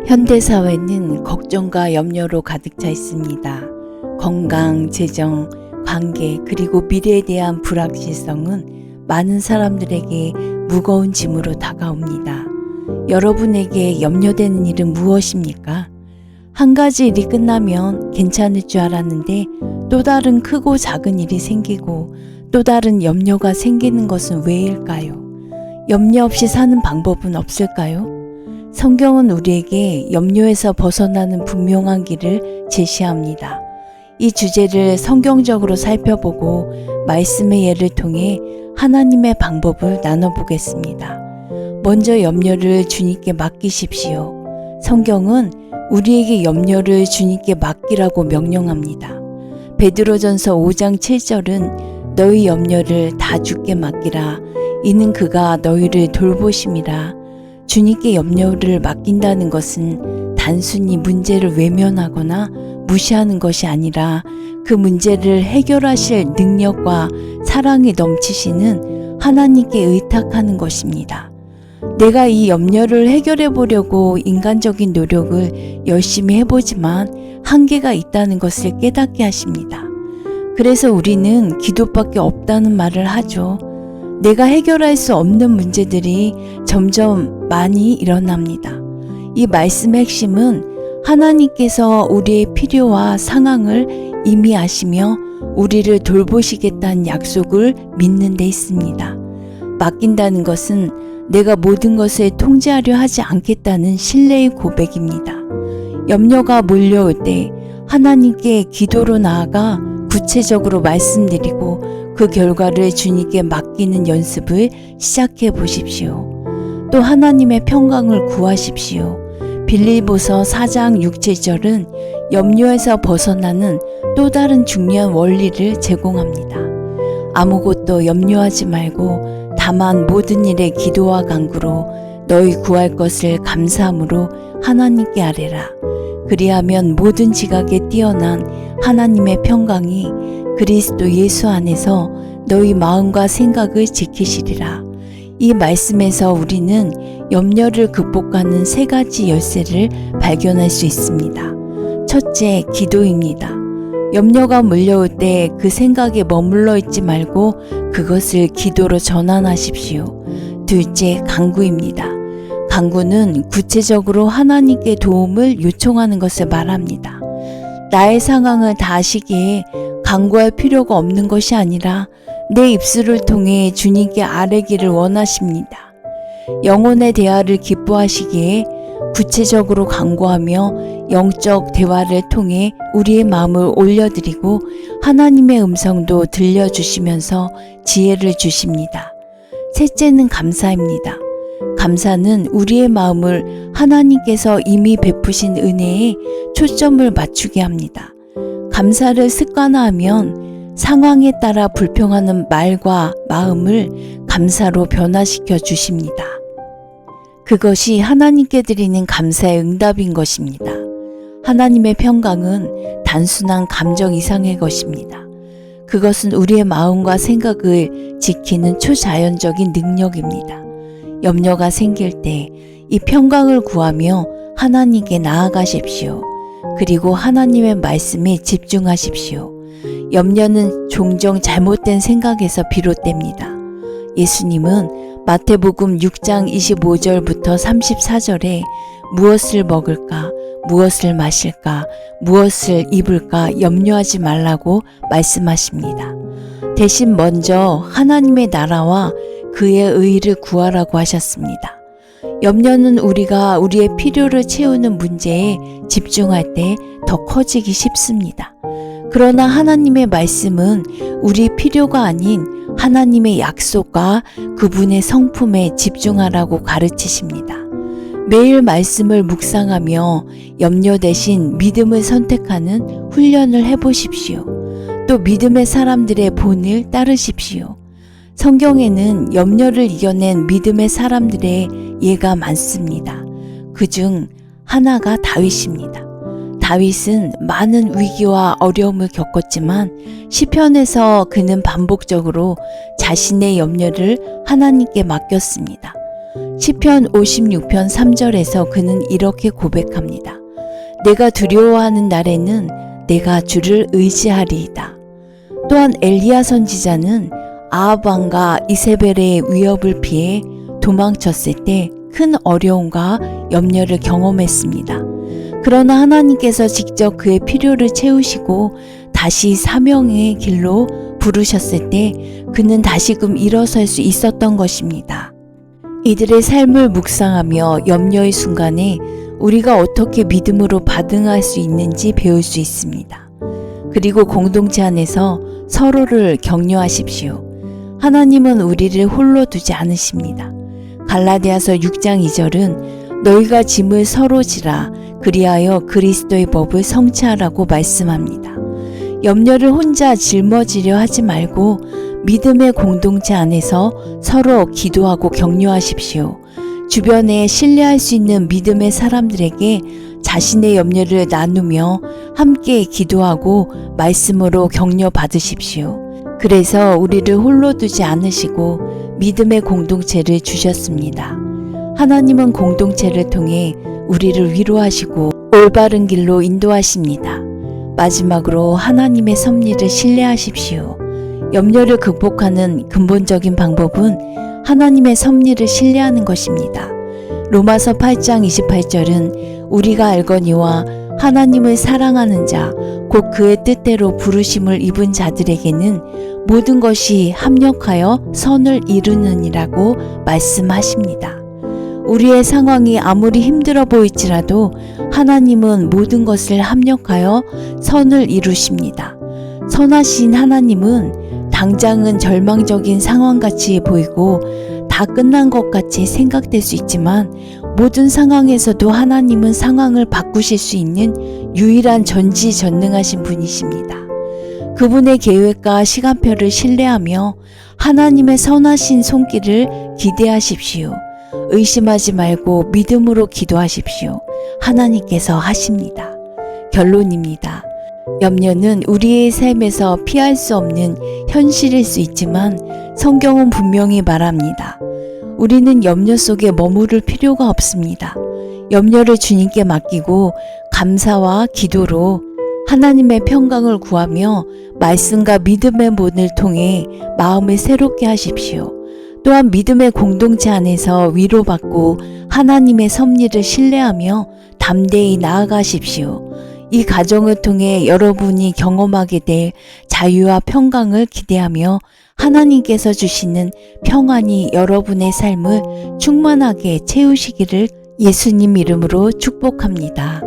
현대사회는 걱정과 염려로 가득 차 있습니다. 건강, 재정, 관계, 그리고 미래에 대한 불확실성은 많은 사람들에게 무거운 짐으로 다가옵니다. 여러분에게 염려되는 일은 무엇입니까? 한 가지 일이 끝나면 괜찮을 줄 알았는데 또 다른 크고 작은 일이 생기고 또 다른 염려가 생기는 것은 왜일까요? 염려 없이 사는 방법은 없을까요? 성경은 우리에게 염려에서 벗어나는 분명한 길을 제시합니다. 이 주제를 성경적으로 살펴보고 말씀의 예를 통해 하나님의 방법을 나눠보겠습니다. 먼저 염려를 주님께 맡기십시오. 성경은 우리에게 염려를 주님께 맡기라고 명령합니다. 베드로전서 5장 7절은 너희 염려를 다 주께 맡기라. 이는 그가 너희를 돌보심이라. 주님께 염려를 맡긴다는 것은 단순히 문제를 외면하거나 무시하는 것이 아니라 그 문제를 해결하실 능력과 사랑이 넘치시는 하나님께 의탁하는 것입니다. 내가 이 염려를 해결해 보려고 인간적인 노력을 열심히 해보지만 한계가 있다는 것을 깨닫게 하십니다. 그래서 우리는 기도밖에 없다는 말을 하죠. 내가 해결할 수 없는 문제들이 점점 많이 일어납니다. 이 말씀의 핵심은 하나님께서 우리의 필요와 상황을 이미 아시며 우리를 돌보시겠다는 약속을 믿는 데 있습니다. 맡긴다는 것은 내가 모든 것을 통제하려 하지 않겠다는 신뢰의 고백입니다. 염려가 몰려올 때 하나님께 기도로 나아가 구체적으로 말씀드리고 그 결과를 주님께 맡기는 연습을 시작해 보십시오. 또 하나님의 평강을 구하십시오. 빌립보서 4장 6, 7절은 염려에서 벗어나는 또 다른 중요한 원리를 제공합니다. 아무것도 염려하지 말고 다만 모든 일에 기도와 간구로 너희 구할 것을 감사함으로 하나님께 아뢰라. 그리하면 모든 지각에 뛰어난 하나님의 평강이 그리스도 예수 안에서 너희 마음과 생각을 지키시리라. 이 말씀에서 우리는 염려를 극복하는 세 가지 열쇠를 발견할 수 있습니다. 첫째, 기도입니다. 염려가 몰려올 때 그 생각에 머물러 있지 말고 그것을 기도로 전환하십시오. 둘째, 간구입니다. 간구는 구체적으로 하나님께 도움을 요청하는 것을 말합니다. 나의 상황을 다 아시기에 간구할 필요가 없는 것이 아니라 내 입술을 통해 주님께 아뢰기를 원하십니다. 영혼의 대화를 기뻐하시기에 구체적으로 간구하며 영적 대화를 통해 우리의 마음을 올려드리고 하나님의 음성도 들려주시면서 지혜를 주십니다. 셋째는 감사입니다. 감사는 우리의 마음을 하나님께서 이미 베푸신 은혜에 초점을 맞추게 합니다. 감사를 습관화하면 상황에 따라 불평하는 말과 마음을 감사로 변화시켜 주십니다. 그것이 하나님께 드리는 감사의 응답인 것입니다. 하나님의 평강은 단순한 감정 이상의 것입니다. 그것은 우리의 마음과 생각을 지키는 초자연적인 능력입니다. 염려가 생길 때 이 평강을 구하며 하나님께 나아가십시오. 그리고 하나님의 말씀에 집중하십시오. 염려는 종종 잘못된 생각에서 비롯됩니다. 예수님은 마태복음 6장 25절부터 34절에 무엇을 먹을까, 무엇을 마실까, 무엇을 입을까 염려하지 말라고 말씀하십니다. 대신 먼저 하나님의 나라와 그의 의를 구하라고 하셨습니다. 염려는 우리가 우리의 필요를 채우는 문제에 집중할 때 더 커지기 쉽습니다. 그러나 하나님의 말씀은 우리 필요가 아닌 하나님의 약속과 그분의 성품에 집중하라고 가르치십니다. 매일 말씀을 묵상하며 염려 대신 믿음을 선택하는 훈련을 해보십시오. 또 믿음의 사람들의 본을 따르십시오. 성경에는 염려를 이겨낸 믿음의 사람들의 예가 많습니다. 그중 하나가 다윗입니다. 다윗은 많은 위기와 어려움을 겪었지만 시편에서 그는 반복적으로 자신의 염려를 하나님께 맡겼습니다. 시편 56편 3절에서 그는 이렇게 고백합니다. 내가 두려워하는 날에는 내가 주를 의지하리이다. 또한 엘리야 선지자는 아합 왕과 이세벨의 위협을 피해 도망쳤을 때 큰 어려움과 염려를 경험했습니다. 그러나 하나님께서 직접 그의 필요를 채우시고 다시 사명의 길로 부르셨을 때 그는 다시금 일어설 수 있었던 것입니다. 이들의 삶을 묵상하며 염려의 순간에 우리가 어떻게 믿음으로 반응할 수 있는지 배울 수 있습니다. 그리고 공동체 안에서 서로를 격려하십시오. 하나님은 우리를 홀로 두지 않으십니다. 갈라디아서 6장 2절은 너희가 짐을 서로 지라 그리하여 그리스도의 법을 성취하라고 말씀합니다. 염려를 혼자 짊어지려 하지 말고 믿음의 공동체 안에서 서로 기도하고 격려하십시오. 주변에 신뢰할 수 있는 믿음의 사람들에게 자신의 염려를 나누며 함께 기도하고 말씀으로 격려 받으십시오. 그래서 우리를 홀로 두지 않으시고 믿음의 공동체를 주셨습니다. 하나님은 공동체를 통해 우리를 위로하시고 올바른 길로 인도하십니다. 마지막으로 하나님의 섭리를 신뢰하십시오. 염려를 극복하는 근본적인 방법은 하나님의 섭리를 신뢰하는 것입니다. 로마서 8장 28절은 우리가 알거니와 하나님을 사랑하는 자, 곧 그의 뜻대로 부르심을 입은 자들에게는 모든 것이 합력하여 선을 이루느니라고 말씀하십니다. 우리의 상황이 아무리 힘들어 보일지라도 하나님은 모든 것을 합력하여 선을 이루십니다. 선하신 하나님은 당장은 절망적인 상황같이 보이고 다 끝난 것 같이 생각될 수 있지만 모든 상황에서도 하나님은 상황을 바꾸실 수 있는 유일한 전지전능하신 분이십니다. 그분의 계획과 시간표를 신뢰하며 하나님의 선하신 손길을 기대하십시오. 의심하지 말고 믿음으로 기도하십시오. 하나님께서 하십니다. 결론입니다. 염려는 우리의 삶에서 피할 수 없는 현실일 수 있지만 성경은 분명히 말합니다. 우리는 염려 속에 머무를 필요가 없습니다. 염려를 주님께 맡기고 감사와 기도로 하나님의 평강을 구하며 말씀과 믿음의 문을 통해 마음을 새롭게 하십시오. 또한 믿음의 공동체 안에서 위로받고 하나님의 섭리를 신뢰하며 담대히 나아가십시오. 이 과정을 통해 여러분이 경험하게 될 자유와 평강을 기대하며 하나님께서 주시는 평안이 여러분의 삶을 충만하게 채우시기를 예수님 이름으로 축복합니다.